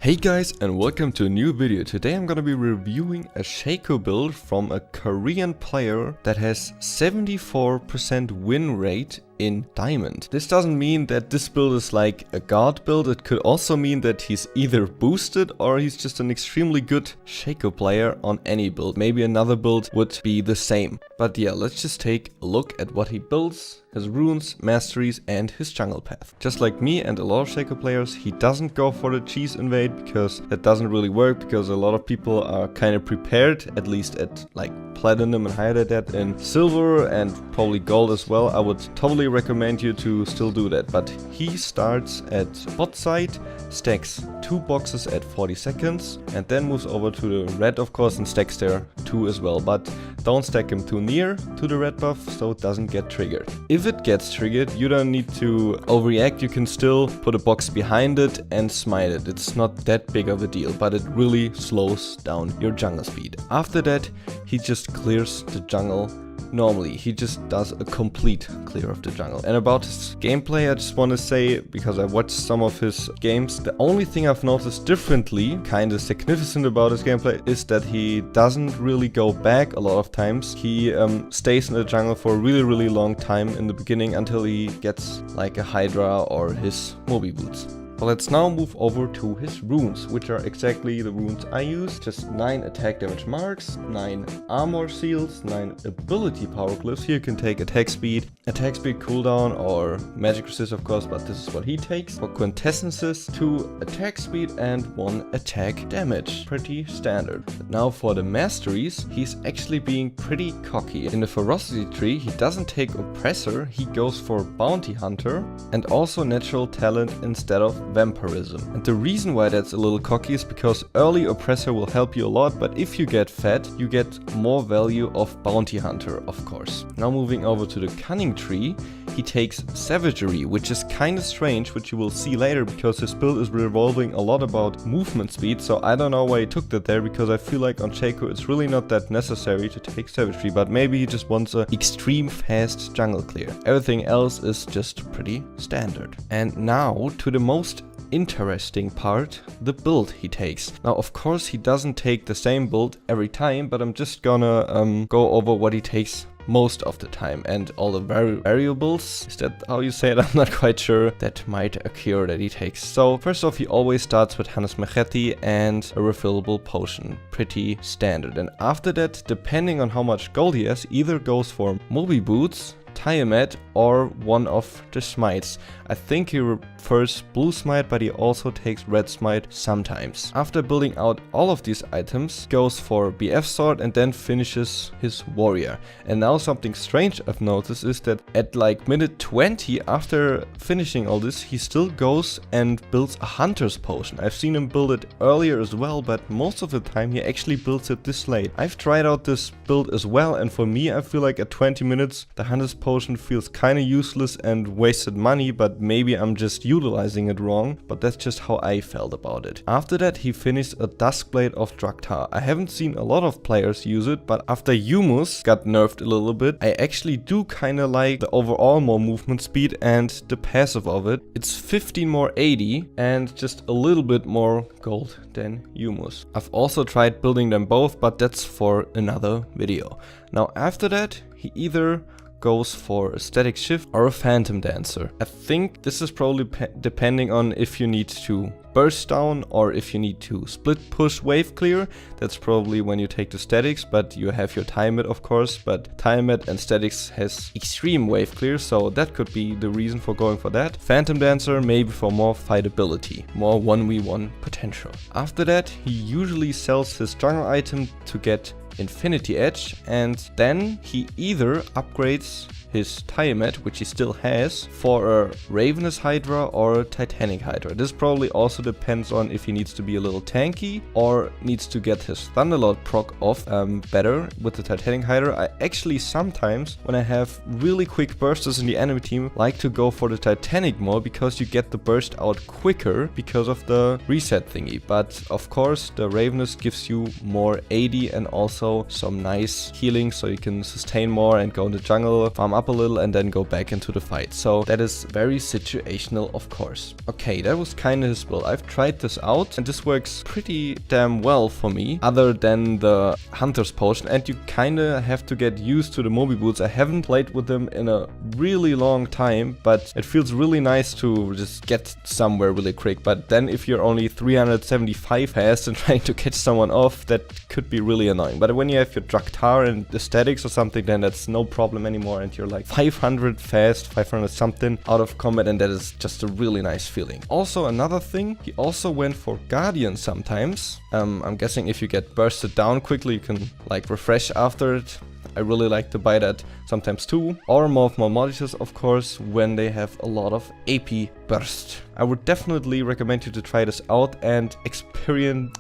Hey guys, and welcome to a new video. Today I'm gonna be reviewing a Shaco build from a Korean player that has 74% win rate in Diamond. This doesn't mean that this build is like a god build. It could also mean that he's either boosted or he's just an extremely good Shaco player on any build. Maybe another build would be the same. But yeah, let's just take a look at what he builds, his runes, masteries, and his jungle path. Just like me and a lot of Shaco players, he doesn't go for the cheese invade because that doesn't really work, because a lot of people are kind of prepared, at least at like platinum and higher than that, in silver and probably gold as well. I would totally recommend you to still do that. But he starts at bot side, stacks 2 boxes at 40 seconds, and then moves over to the red, of course, and stacks there 2 as well. But don't stack him too near to the red buff so it doesn't get triggered. If it gets triggered, you don't need to overreact. You can still put a box behind it and smite it. It's not that big of a deal, but it really slows down your jungle speed. After that, he just clears the jungle. Normally, he just does a complete clear of the jungle. And about his gameplay, I just want to say, because I watched some of his games, the only thing I've noticed differently, kind of significant about his gameplay, is that he doesn't really go back a lot of times. He stays in the jungle for a really long time in the beginning until he gets like a Hydra or his Mobi boots. So let's now move over to his runes, which are exactly the runes I use. Just 9 attack damage marks, 9 armor seals, 9 ability power glyphs. Here you can take attack speed cooldown, or magic resist, of course, but this is what he takes. For quintessences, 2 attack speed and 1 attack damage. Pretty standard. But now for the masteries, he's actually being pretty cocky. In the ferocity tree, he doesn't take oppressor, he goes for bounty hunter and also natural talent instead of vampirism. And the reason why that's a little cocky is because early oppressor will help you a lot, but if you get fat, you get more value of bounty hunter, of course. Now moving over to the cunning tree, he takes savagery, which is kind of strange, which you will see later, because his build is revolving a lot about movement speed. So I don't know why he took that there, because I feel like on Shaco it's really not that necessary to take savagery, but maybe he just wants an extreme fast jungle clear. Everything else is just pretty standard. And now to the most interesting part, the build he takes. Now, of course, he doesn't take the same build every time, but I'm just gonna go over what he takes most of the time and all the variables. Is that how you say it? I'm not quite sure. That might occur that he takes. So first off, he always starts with Hannes Machete and a refillable potion. Pretty standard. And after that, depending on how much gold he has, either goes for Mobi boots, Tiamat, or one of the smites. I think he refers blue smite, but he also takes red smite sometimes. After building out all of these items, goes for BF sword and then finishes his warrior. And now something strange I've noticed is that at like minute 20 after finishing all this, he still goes and builds a hunter's potion. I've seen him build it earlier as well, but most of the time he actually builds it this late. I've tried out this build as well, and for me, I feel like at 20 minutes the hunter's potion feels kind of useless and wasted money, but maybe I'm just utilizing it wrong, but that's just how I felt about it. After that, he finished a Duskblade of Draktar. I haven't seen a lot of players use it, but after Humus got nerfed a little bit, I actually do kind of like the overall more movement speed and the passive of it. It's 15 more 80 and just a little bit more gold than Humus. I've also tried building them both, but that's for another video. Now after that, he either goes for a static shift or a phantom dancer. I think this is probably depending on if you need to burst down or if you need to split push wave clear. That's probably when you take the statics, but you have your Tiamat, of course, but Tiamat and statics has extreme wave clear, so that could be the reason for going for that. Phantom dancer maybe for more fightability, more 1v1 potential. After that, he usually sells his jungle item to get Infinity Edge, and then he either upgrades his Tiamat, which he still has, for a Ravenous Hydra or a Titanic Hydra. This probably also depends on if he needs to be a little tanky or needs to get his Thunderlord proc off better with the Titanic Hydra. I actually sometimes, when I have really quick bursters in the enemy team, like to go for the Titanic more, because you get the burst out quicker because of the reset thingy. But of course, the Ravenous gives you more AD and also some nice healing, so you can sustain more and go in the jungle, farm up up a little and then go back into the fight. So that is very situational, of course. Okay, that was kind of his build. I've tried this out and this works pretty damn well for me, other than the Hunter's Potion, and you kind of have to get used to the Mobi boots. I haven't played with them in a really long time, but it feels really nice to just get somewhere really quick. But then if you're only 375 fast and trying to catch someone off, that could be really annoying. But when you have your Draktar and the statics or something, then that's no problem anymore, and you're like 500 fast, 500 something out of combat, and that is just a really nice feeling. Also, another thing, he also went for Guardian sometimes. I'm guessing if you get bursted down quickly, you can like refresh after it. I really like to buy that sometimes too. Or Morph Mormodities, of course, when they have a lot of AP burst. I would definitely recommend you to try this out and experiment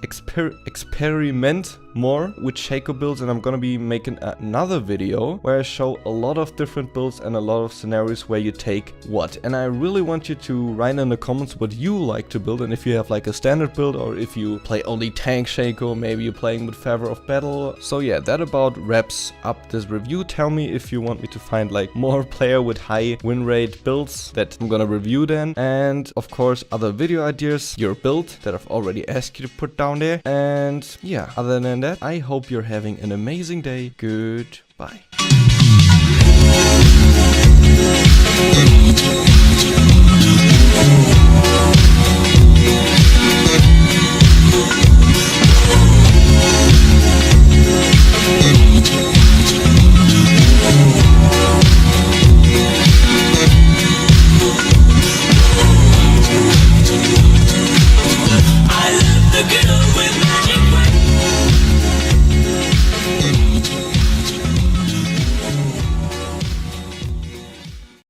more with Shaco builds, and I'm gonna be making another video where I show a lot of different builds and a lot of scenarios where you take what. And I really want you to write in the comments what you like to build, and if you have like a standard build, or if you play only tank Shaco, maybe you're playing with Feather of Battle. So yeah, that about wraps up this review. Tell me if you want me to find like more player with high win rate builds that I'm gonna review then, and of course other video ideas, your build that I've already asked you to put down there. And yeah, other than that, I hope you're having an amazing day. Goodbye.